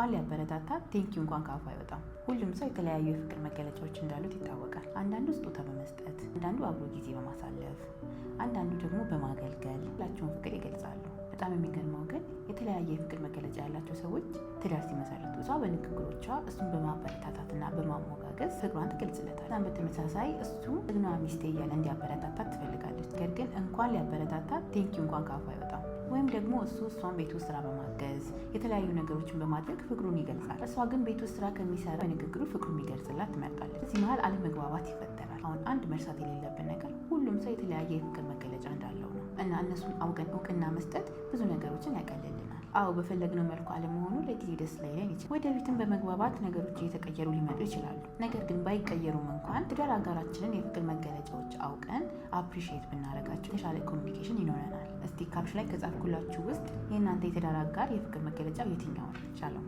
እንኳን ሊያበረታታት ቴንኪው እንኳን ካፉ አይወጣም። ሁሉም ሰው የተለያዩ የፍቅር መገለጫዎች እንዳሉት ይታወቃል። አንዳንዱ ስጦታ በመስጠት፣ አንዳንዱ አብሮ ጊዜ በማሳለፍ፣ አንዳንዱ ደግሞ በማገልገል ሁላቸውን ፍቅር ይገልጻሉ። በጣም የሚገርመው ግን የተለያየ የፍቅር መገለጫ ያላቸው ሰዎች ትዳር ሲመሰርቱ እሷ በንግግሮቿ እሱን በማበረታታትና በማሞጋገዝ ፍቅሯን ትገልጽለታል። በተመሳሳይ እሱ ጀግና ሚስቴ እያለ እንዲያበረታታት ትፈልጋለች። ነገር ግን እንኳን ሊያበረታታት ቴንኪው እንኳን ካፉ አይወጣም። ወይም ደግሞ እሷን ቤት ውስጥ ስራ በማገዝ የተለያዩ ነገሮችን በማድረግ ፍቅሩን ይገልጻል። እሷ ግን ቤት ውስጥ ስራ ከሚሰራ በንግግሩ ፍቅሩን የሚገልጽላት ትመርጣለች። እዚህ መሀል አለመግባባት ይፈጠራል። አሁን አንድ መርሳት የሌለብን ነገር ሁሉም ሰው የተለያየ የፍቅር መገለጫ እንዳለው ነው እና እነሱን አውቀን እውቅና መስጠት ብዙ ነገሮችን ያቀልልናል። አዎ በፈለግነው መልኩ አለመሆኑ ለጊዜ ደስ ላይለን ይችላል። ወደፊትም በመግባባት ነገሮች እየተቀየሩ ሊመጡ ይችላሉ። ነገር ግን ባይቀየሩም እንኳን ትዳር አጋራችንን የፍቅር መገለጫዎች አውቀን አፕሪሺየት ብናደርጋቸው የተሻለ ኮሚኒኬሽን ይኖረናል። እስቲ ካፕሽን ላይ ከጻፍኩላችሁ ውስጥ የእናንተ የትዳር አጋር የፍቅር መገለጫው የትኛው ነው? ቻለው